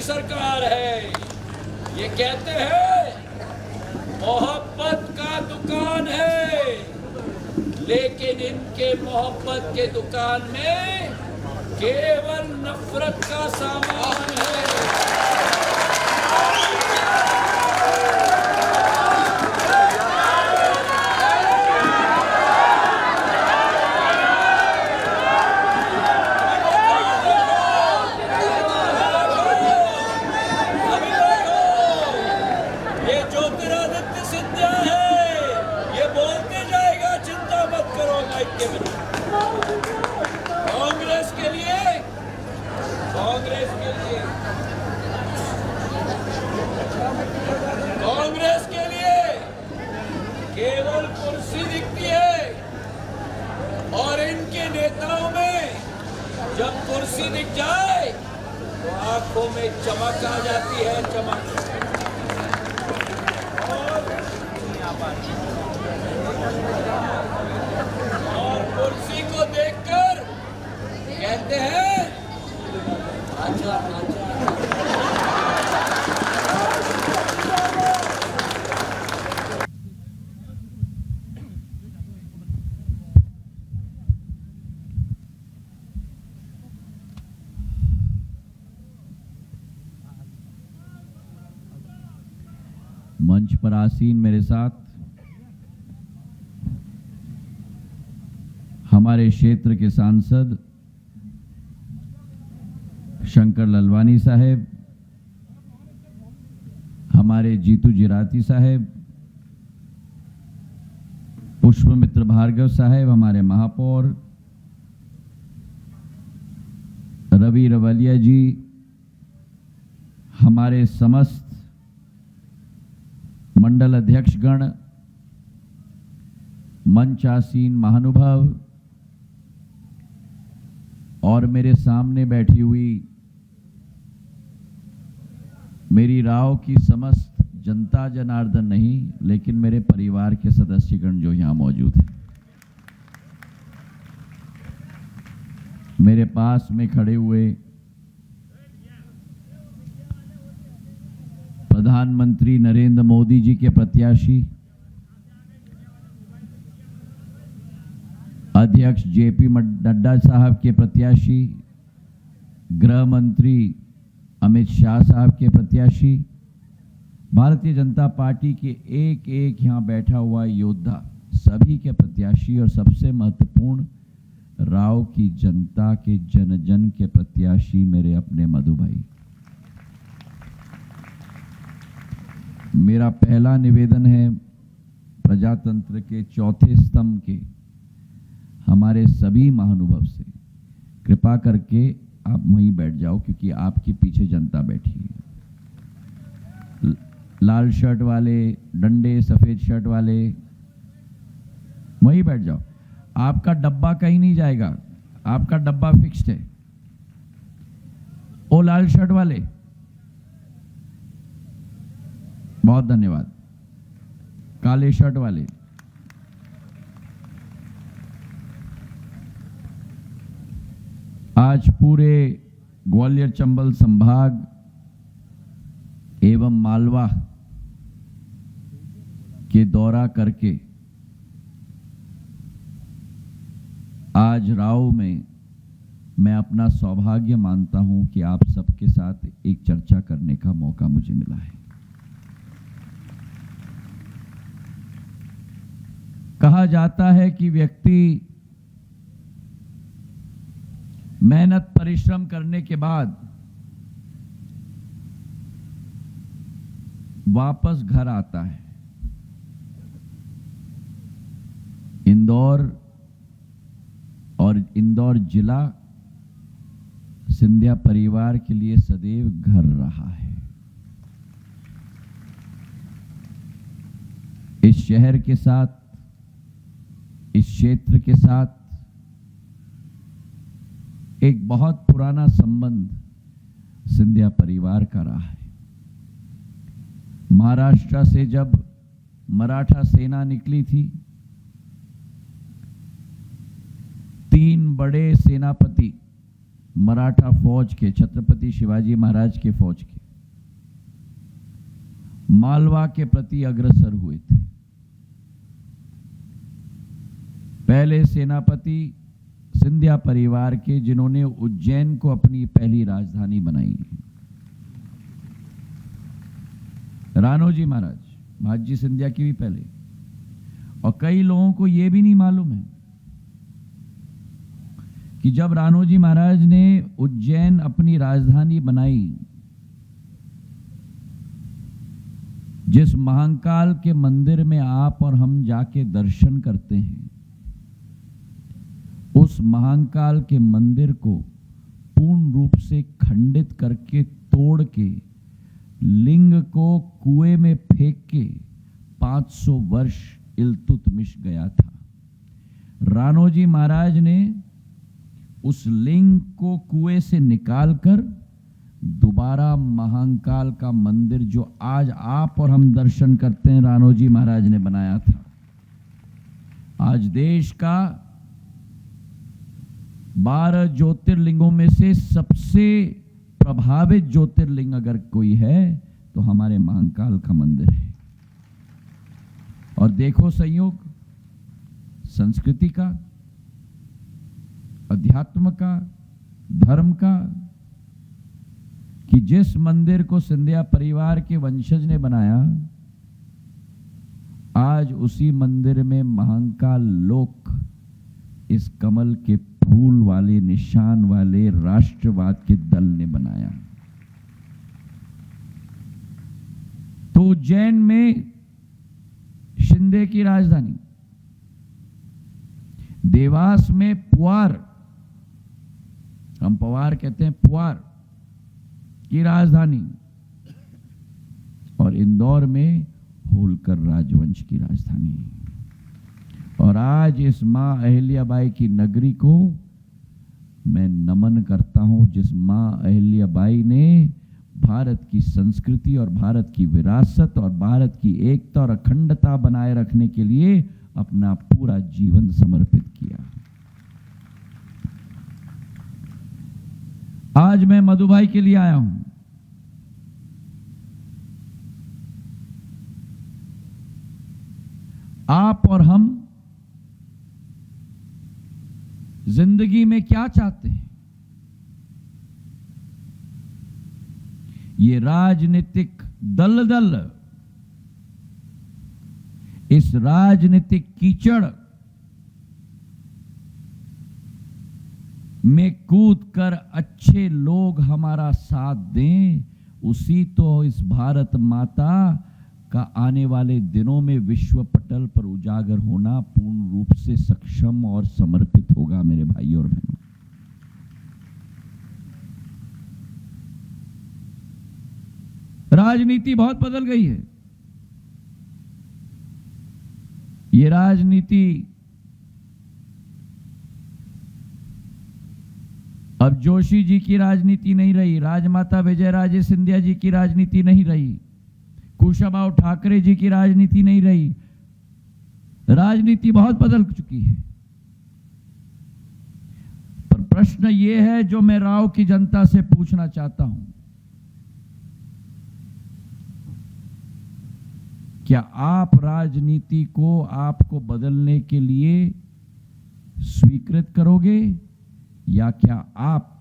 सरकार है। ये कहते हैं मोहब्बत का दुकान है, लेकिन इनके मोहब्बत के दुकान में केवल नफरत का सामान है। कांग्रेस के लिए केवल कुर्सी दिखती है, और इनके नेताओं में जब कुर्सी दिख जाए तो आंखों में चमक आ जाती है, चमक। और कुर्सी को देखकर कहते हैं अच्छा अच्छा। मंच पर आसीन मेरे साथ हमारे क्षेत्र के सांसद शंकर ललवानी साहब, हमारे जीतू जिराती साहब, पुष्पमित्र भार्गव साहब, हमारे महापौर रवि रवलिया जी, हमारे समस्त मंडल अध्यक्षगण, मंचासीन महानुभाव और मेरे सामने बैठी हुई मेरी राव की समस्त जनता जनार्दन नहीं, लेकिन मेरे परिवार के सदस्यगण जो यहां मौजूद हैं। मेरे पास में खड़े हुए प्रधानमंत्री नरेंद्र मोदी जी के प्रत्याशी अध्यक्ष जेपी नड्डा साहब के प्रत्याशी, गृह मंत्री अमित शाह साहब के प्रत्याशी, भारतीय जनता पार्टी के एक एक यहां बैठा हुआ योद्धा, सभी के प्रत्याशी, और सबसे महत्वपूर्ण राव की जनता के जन जन के प्रत्याशी मेरे अपने मधु भाई। मेरा पहला निवेदन है प्रजातंत्र के चौथे स्तंभ के हमारे सभी महानुभाव से, कृपा करके आप वहीं बैठ जाओ, क्योंकि आपके पीछे जनता बैठी है। लाल शर्ट वाले, डंडे सफेद शर्ट वाले, वहीं बैठ जाओ। आपका डब्बा कहीं नहीं जाएगा, आपका डब्बा फिक्स्ड है। ओ लाल शर्ट वाले, बहुत धन्यवाद। काले शर्ट वाले, आज पूरे ग्वालियर चंबल संभाग एवं मालवा के दौरा करके आज राव में मैं अपना सौभाग्य मानता हूं कि आप सबके साथ एक चर्चा करने का मौका मुझे मिला है। कहा जाता है कि व्यक्ति मेहनत परिश्रम करने के बाद वापस घर आता है। इंदौर और इंदौर जिला सिंधिया परिवार के लिए सदैव घर रहा है। इस शहर के साथ, इस क्षेत्र के साथ एक बहुत पुराना संबंध सिंधिया परिवार का रहा है। महाराष्ट्र से जब मराठा सेना निकली थी, 3 बड़े सेनापति मराठा फौज के, छत्रपति शिवाजी महाराज के फौज के, मालवा के प्रति अग्रसर हुए थे। पहले सेनापति सिंधिया परिवार के, जिन्होंने उज्जैन को अपनी पहली राजधानी बनाई। राणोजी महाराज, महाजी सिंधिया की भी पहले। और कई लोगों को यह भी नहीं मालूम है कि जब राणोजी महाराज ने उज्जैन अपनी राजधानी बनाई, जिस महाकाल के मंदिर में आप और हम जाके दर्शन करते हैं, उस महाकाल के मंदिर को पूर्ण रूप से खंडित करके, तोड़ के, लिंग को कुएं में फेंक के 500 वर्ष इल्तुतमिश गया था। राणोजी महाराज ने उस लिंग को कुएं से निकालकर दोबारा महाकाल का मंदिर, जो आज आप और हम दर्शन करते हैं, राणोजी महाराज ने बनाया था। आज देश का 12 ज्योतिर्लिंगों में से सबसे प्रभावित ज्योतिर्लिंग अगर कोई है तो हमारे महाकाल का मंदिर है। और देखो संयोग संस्कृति का, अध्यात्म का, धर्म का, कि जिस मंदिर को सिंधिया परिवार के वंशज ने बनाया, आज उसी मंदिर में महाकाल लोक इस कमल के फूल वाले, निशान वाले राष्ट्रवाद के दल ने बनाया। तो उज्जैन में शिंदे की राजधानी, देवास में पुआर, हम पवार कहते हैं, पुआर की राजधानी, और इंदौर में होलकर राजवंश की राजधानी। और आज इस मां अहिल्याबाई की नगरी को मैं नमन करता हूं, जिस मां अहिल्याबाई ने भारत की संस्कृति और भारत की विरासत और भारत की एकता और अखंडता बनाए रखने के लिए अपना पूरा जीवन समर्पित किया। आज मैं मधुभाई के लिए आया हूं। आप और हम जिंदगी में क्या चाहते हैं? ये राजनीतिक दलदल, इस राजनीतिक कीचड़ में कूदकर अच्छे लोग हमारा साथ दें, उसी तो इस भारत माता का आने वाले दिनों में विश्व पटल पर उजागर होना पूर्ण रूप से सक्षम और समर्पित होगा। मेरे भाई और बहनों, राजनीति बहुत बदल गई है। ये राजनीति अब जोशी जी की राजनीति नहीं रही, राजमाता विजयराजे सिंधिया जी की राजनीति नहीं रही, कुशाभाऊ ठाकरे जी की राजनीति नहीं रही। राजनीति बहुत बदल चुकी है। पर प्रश्न यह है जो मैं राव की जनता से पूछना चाहता हूं, क्या आप राजनीति को आपको बदलने के लिए स्वीकृत करोगे, या क्या आप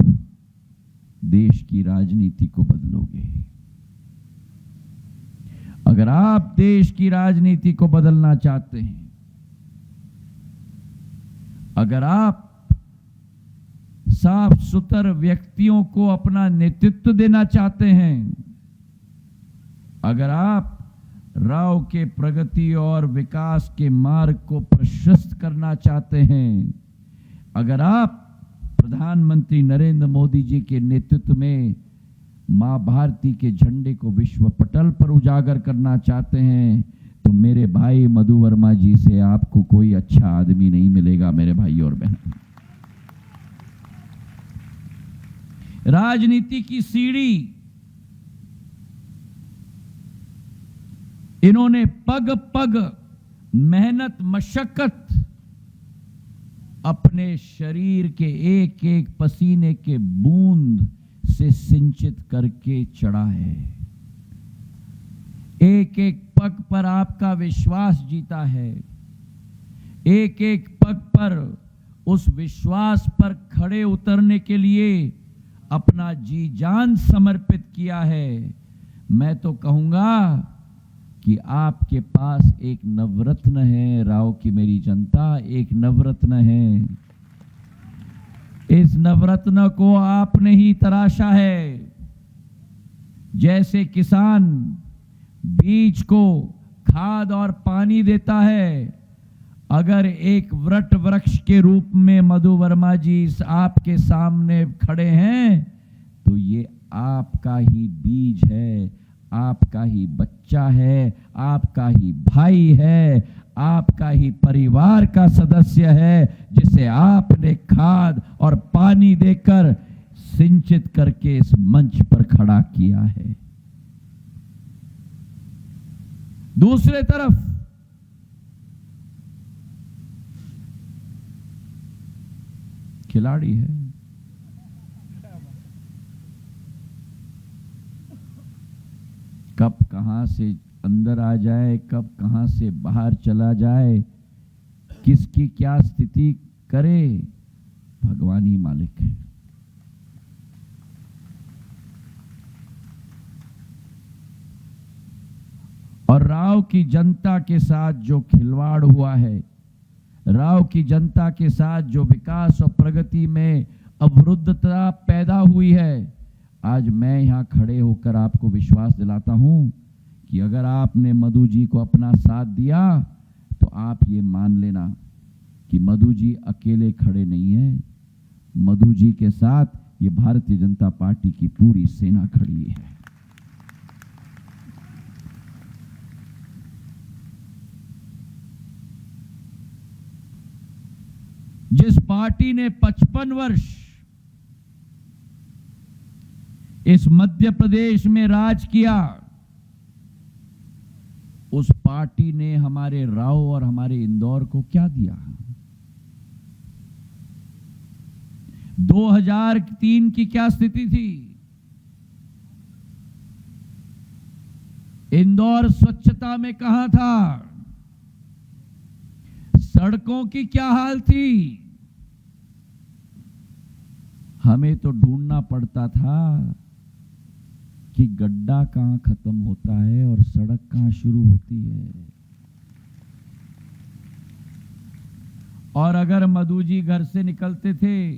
देश की राजनीति को बदलोगे? अगर आप देश की राजनीति को बदलना चाहते हैं, अगर आप साफ सुथरे व्यक्तियों को अपना नेतृत्व देना चाहते हैं, अगर आप राव के प्रगति और विकास के मार्ग को प्रशस्त करना चाहते हैं, अगर आप प्रधानमंत्री नरेंद्र मोदी जी के नेतृत्व में मां भारती के झंडे को विश्व पटल पर उजागर करना चाहते हैं, तो मेरे भाई मधु वर्मा जी से आपको कोई अच्छा आदमी नहीं मिलेगा। मेरे भाई और बहनों, राजनीति की सीढ़ी इन्होंने पग पग मेहनत मशक्कत अपने शरीर के एक एक पसीने के बूंद से सिंचित करके चढ़ा है। एक एक पग पर आपका विश्वास जीता है। एक एक पग पर उस विश्वास पर खड़े उतरने के लिए अपना जी जान समर्पित किया है। मैं तो कहूंगा कि आपके पास एक नवरत्न है, राव की मेरी जनता, एक नवरत्न है। इस नवरत्न को आपने ही तराशा है। जैसे किसान बीज को खाद और पानी देता है, अगर एक वट वृक्ष के रूप में मधु वर्मा जी आपके सामने खड़े हैं, तो ये आपका ही बीज है, आपका ही बच्चा है, आपका ही भाई है, आपका ही परिवार का सदस्य है, जिसे आपने खाद और पानी देकर सिंचित करके इस मंच पर खड़ा किया है। दूसरे तरफ खिलाड़ी है, कब कहां से अंदर आ जाए, कब कहां से बाहर चला जाए, किसकी क्या स्थिति करे, भगवान ही मालिक है। और राव की जनता के साथ जो खिलवाड़ हुआ है, राव की जनता के साथ जो विकास और प्रगति में अवरुद्धता पैदा हुई है, आज मैं यहां खड़े होकर आपको विश्वास दिलाता हूं कि अगर आपने मधु जी को अपना साथ दिया, तो आप ये मान लेना कि मधु जी अकेले खड़े नहीं हैं। मधु जी के साथ ये भारतीय जनता पार्टी की पूरी सेना खड़ी है। जिस पार्टी ने 55 वर्ष इस मध्य प्रदेश में राज किया, उस पार्टी ने हमारे राव और हमारे इंदौर को क्या दिया? 2003 की क्या स्थिति थी? इंदौर स्वच्छता में कहां था? सड़कों की क्या हाल थी? हमें तो ढूंढना पड़ता था कि गड्ढा कहां खत्म होता है और सड़क कहां शुरू होती है। और अगर मधु जी घर से निकलते थे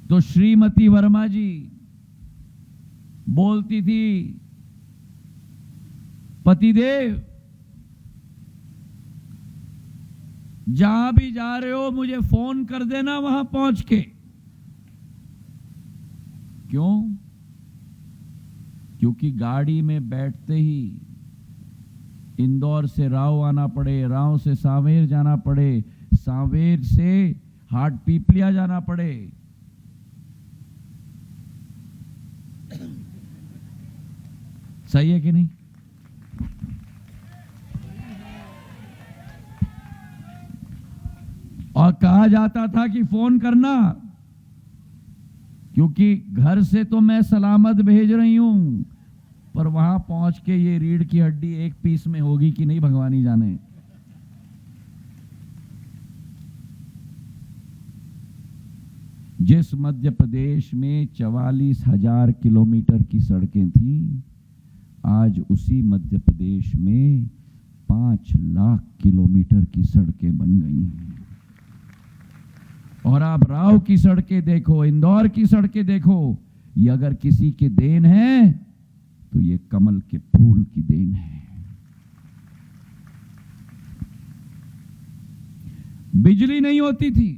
तो श्रीमती वर्मा जी बोलती थी, पतिदेव जहां भी जा रहे हो मुझे फोन कर देना वहां पहुंच के। क्यों? क्योंकि गाड़ी में बैठते ही इंदौर से राव आना पड़े, राव से सांवेर जाना पड़े, सांवेर से हाट पीपलिया जाना पड़े। सही है कि नहीं? और कहा जाता था कि फोन करना, क्योंकि घर से तो मैं सलामत भेज रही हूं, पर वहां पहुंच के ये रीढ़ की हड्डी एक पीस में होगी कि नहीं भगवान ही जाने। जिस मध्य प्रदेश में 44,000 किलोमीटर की सड़कें थी, आज उसी मध्य प्रदेश में 5 लाख किलोमीटर की सड़कें बन गई हैं। और आप राव की सड़कें देखो, इंदौर की सड़कें देखो, ये अगर किसी की देन है तो ये कमल के फूल की देन है। बिजली नहीं होती थी,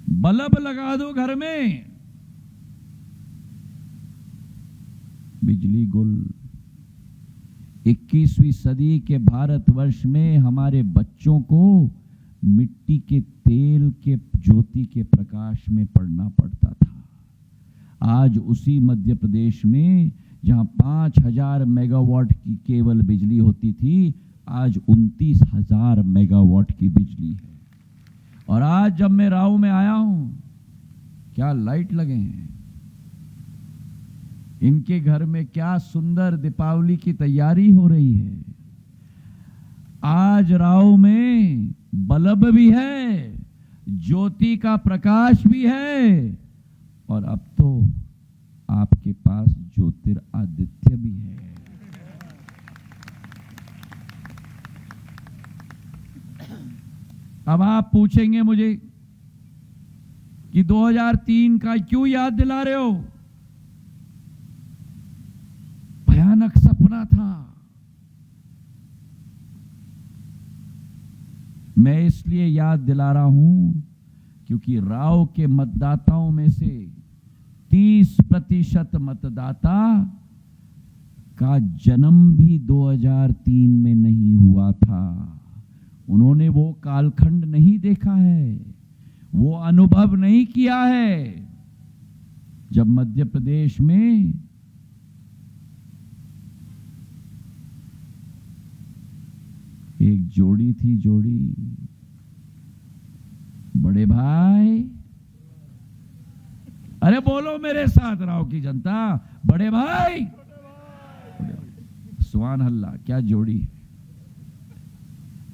बल्ब लगा दो घर में, बिजली गुल। 21वीं सदी के भारतवर्ष में हमारे बच्चों को मिट्टी के तेल के ज्योति के प्रकाश में पढ़ना पड़ता था। आज उसी मध्य प्रदेश में जहां 5000 मेगावाट की केवल बिजली होती थी, आज 29,000 मेगावाट की बिजली है। और आज जब मैं राव में आया हूं, क्या लाइट लगे हैं इनके घर में, क्या सुंदर दीपावली की तैयारी हो रही है। आज राव में बल्ब भी है, ज्योति का प्रकाश भी है, और अब तो आपके पास ज्योतिरादित्य भी है। अब आप पूछेंगे मुझे कि 2003 का क्यों याद दिला रहे हो? भयानक सपना था। मैं इसलिए याद दिला रहा हूं क्योंकि राव के मतदाताओं में से 30% मतदाता का जन्म भी 2003 में नहीं हुआ था। उन्होंने वो कालखंड नहीं देखा है, वो अनुभव नहीं किया है जब मध्य प्रदेश में एक जोड़ी थी, बड़े भाई, अरे बोलो मेरे साथ राव की जनता, बड़े भाई, सुभान अल्लाह, क्या जोड़ी है।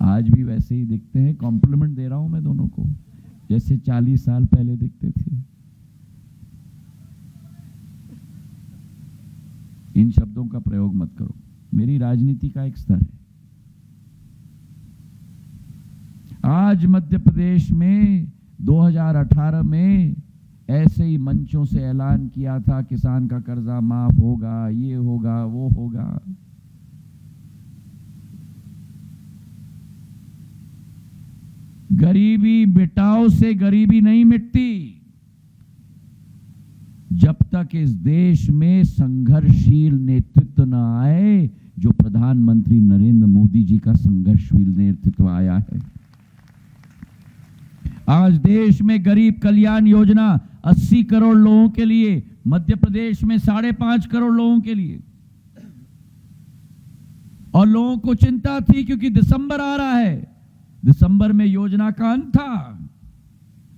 आज भी वैसे ही दिखते हैं। कॉम्प्लीमेंट दे रहा हूं मैं दोनों को, जैसे 40 साल पहले दिखते थे। इन शब्दों का प्रयोग मत करो, मेरी राजनीति का एक स्तर है। आज मध्य प्रदेश में 2018 में ऐसे ही मंचों से ऐलान किया था किसान का कर्जा माफ होगा, ये होगा, वो होगा। गरीबी मिटाओ से गरीबी नहीं मिटती जब तक इस देश में संघर्षशील नेतृत्व न आए, जो प्रधानमंत्री नरेंद्र मोदी जी का संघर्षशील नेतृत्व आया है। आज देश में गरीब कल्याण योजना 80 करोड़ लोगों के लिए, मध्य प्रदेश में 5.5 करोड़ लोगों के लिए, और लोगों को चिंता थी क्योंकि दिसंबर आ रहा है, दिसंबर में योजना का अंत था।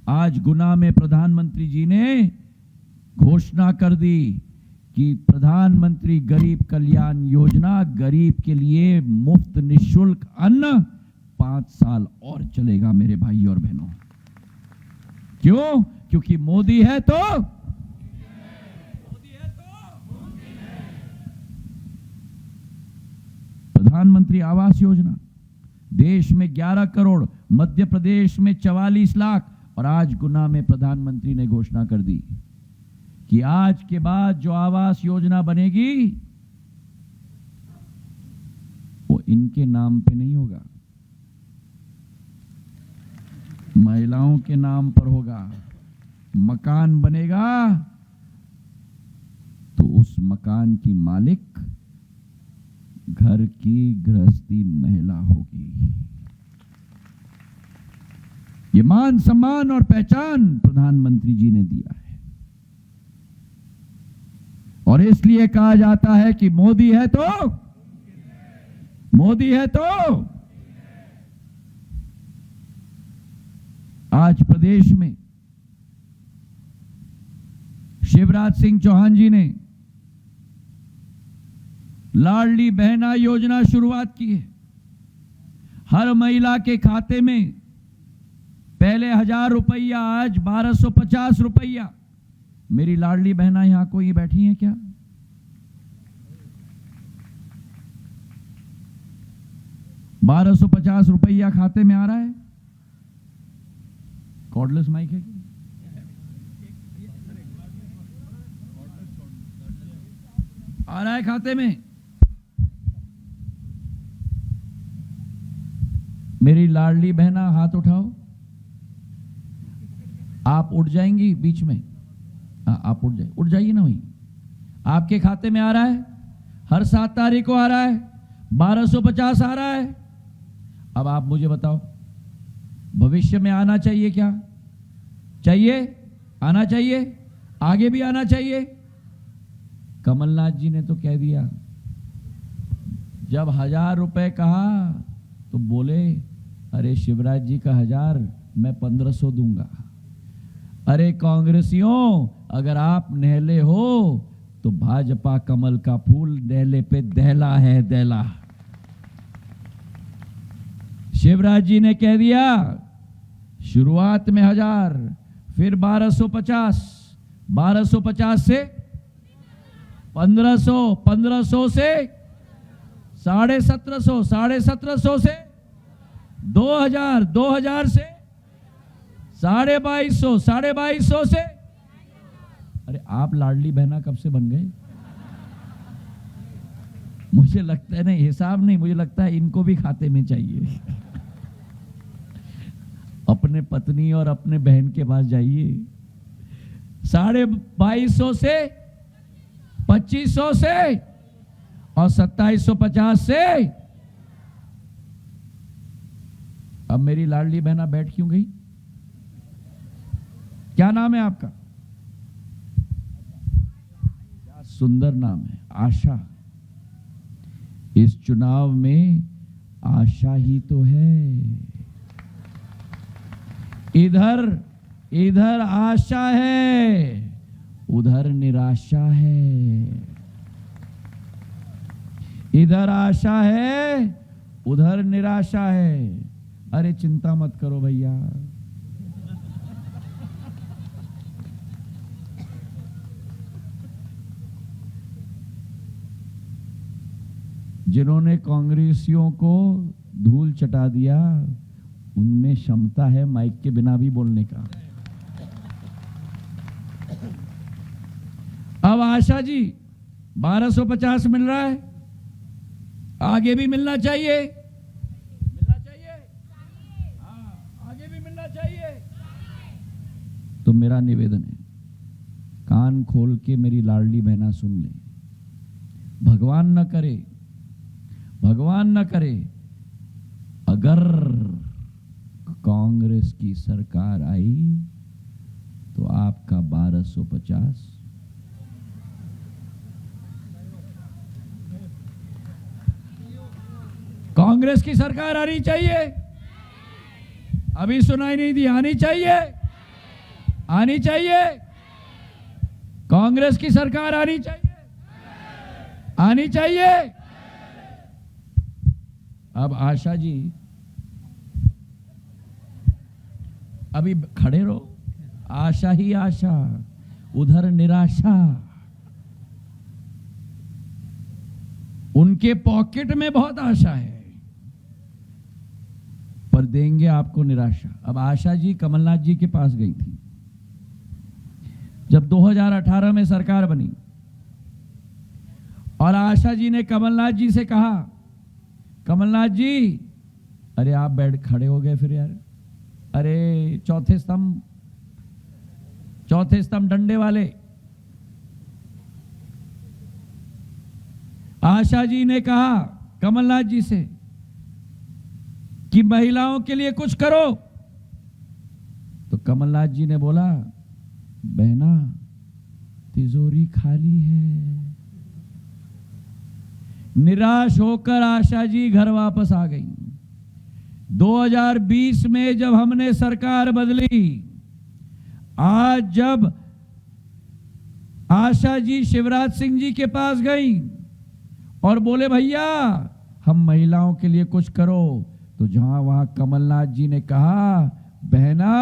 आज गुना में प्रधानमंत्री जी ने घोषणा कर दी कि प्रधानमंत्री गरीब कल्याण योजना, गरीब के लिए मुफ्त निःशुल्क अन्न 5 साल और चलेगा मेरे भाई और बहनों। क्यों? क्योंकि मोदी है तो प्रधानमंत्री आवास योजना देश में 11 करोड़, मध्य प्रदेश में 44 लाख, और आज गुना में प्रधानमंत्री ने घोषणा कर दी कि आज के बाद जो आवास योजना बनेगी वो इनके नाम पे नहीं होगा, महिलाओं के नाम पर होगा। मकान बनेगा तो उस मकान की मालिक घर की गृहस्थी महिला होगी। ये मान सम्मान और पहचान प्रधानमंत्री जी ने दिया है, और इसलिए कहा जाता है कि मोदी है तो आज प्रदेश में शिवराज सिंह चौहान जी ने लाडली बहना योजना शुरुआत की है। हर महिला के खाते में पहले 1000 रुपया, आज 1250 रुपया। मेरी लाडली बहना यहां कोई बैठी है क्या? ₹1250 खाते में आ रहा है। कॉर्डलेस माइक है क्या? आ रहा है खाते में? मेरी लाडली बहना हाथ उठाओ। आप उठ जाएंगी बीच में? आप उठ जाइए ना। वहीं आपके खाते में आ रहा है, हर 7 तारीख को आ रहा है, 1250 आ रहा है। अब आप मुझे बताओ, भविष्य में आना चाहिए क्या? चाहिए? आना चाहिए, आगे भी आना चाहिए। कमलनाथ जी ने तो कह दिया, जब 1000 रुपए कहा तो बोले अरे शिवराज जी का 1000 मैं 1500 दूंगा। अरे कांग्रेसियों, अगर आप नहले हो तो भाजपा कमल का फूल नहले पे दहला है, दहला। शिवराज जी ने कह दिया, शुरुआत में 1000, फिर 1250, 1250 से 1500, 1500 से 1750, 1750 से 2000, 2000 से 2250, 2250 से। अरे आप लाडली बहना कब से बन गए? मुझे लगता है नहीं, हिसाब नहीं, मुझे लगता है इनको भी खाते में चाहिए। अपने पत्नी और अपने बहन के पास जाइए। 2250 से 2500 से और 2750 से। अब मेरी लाडली बहना बैठ क्यों गई? क्या नाम है आपका? क्या सुंदर नाम है, आशा। इस चुनाव में आशा ही तो है। इधर आशा है, उधर निराशा है। इधर आशा है, उधर निराशा है। अरे चिंता मत करो भैया, जिन्होंने कांग्रेसियों को धूल चटा दिया, उनमें क्षमता है माइक के बिना भी बोलने का। अब आशा जी 1250 मिल रहा है, आगे भी मिलना चाहिए, मिलना चाहिए, हाँ आगे भी मिलना चाहिए। तो मेरा निवेदन है, कान खोल के मेरी लाडली बहना सुन ले। भगवान न करे, भगवान न करे, अगर कांग्रेस की सरकार आई तो आपका 1250 कांग्रेस की सरकार आनी चाहिए। अभी सुनाई नहीं दी, आनी चाहिए, आनी चाहिए। कांग्रेस की सरकार आनी चाहिए, आनी चाहिए। अब आशा जी अभी खड़े रहो, आशा ही आशा, उधर निराशा। उनके पॉकेट में बहुत आशा है, पर देंगे आपको निराशा। अब आशा जी कमलनाथ जी के पास गई थी जब 2018 में सरकार बनी, और आशा जी ने कमलनाथ जी से कहा, कमलनाथ जी, अरे आप बैठ खड़े हो गए फिर यार, अरे चौथे स्तंभ डंडे वाले। आशा जी ने कहा कमलनाथ जी से कि महिलाओं के लिए कुछ करो, तो कमलनाथ जी ने बोला, बहना तिजोरी खाली है। निराश होकर आशा जी घर वापस आ गई। 2020 में जब हमने सरकार बदली, आज जब आशा जी शिवराज सिंह जी के पास गई और बोले भैया हम महिलाओं के लिए कुछ करो, तो जहां वहां कमलनाथ जी ने कहा, बहना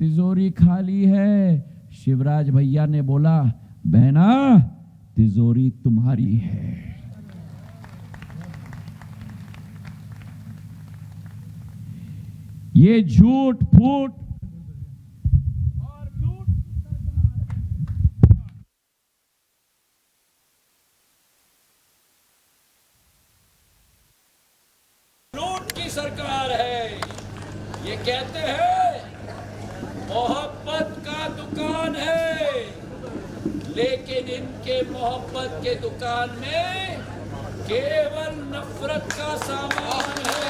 तिजोरी खाली है, शिवराज भैया ने बोला, बहना तिजोरी तुम्हारी है। ये झूठ फूट और लूट की सरकार है। ये कहते हैं मोहब्बत का दुकान है, लेकिन इनके मोहब्बत के दुकान में केवल नफरत का सामान है।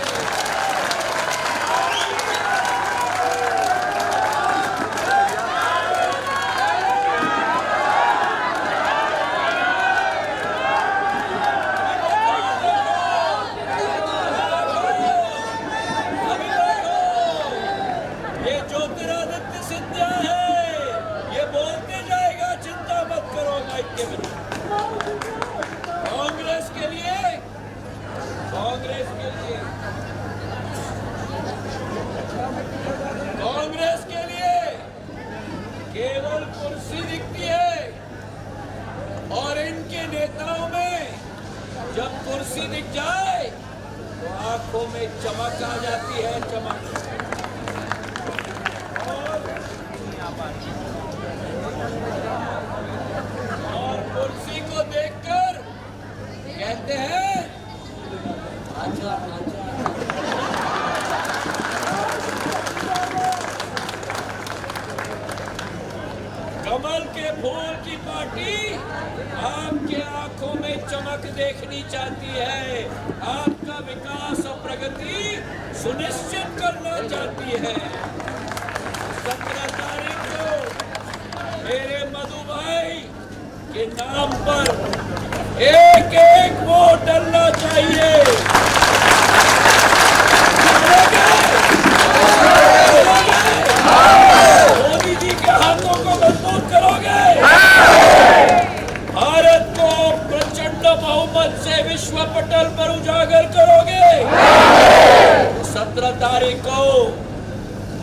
आंखों में चमक आ जाती है, चमक। और कुर्सी को देखकर कहते हैं आजा आजा। कमल के फूल की पार्टी आपके आंखों में चमक देखनी चाहती है, आपका विकास और प्रगति सुनिश्चित करना चाहती है। 17 तारीख को मेरे मधु भाई के नाम पर एक एक वोट डलना चाहिए। मोदी जी के हाथों को मजबूत करोगे, भारत को प्रचंड बहुमत से विश्व पटल पर उजागर करोगे। 17 तारीख को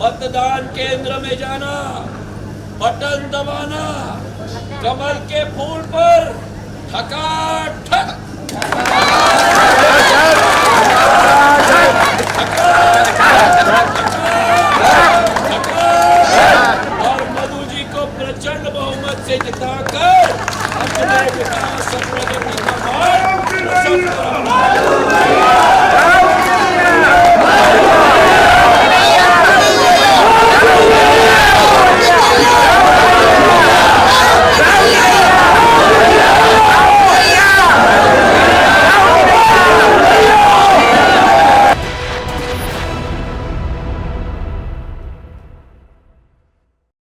मतदान केंद्र में जाना, बटन दबाना, कमल के फूल पर ठका ठक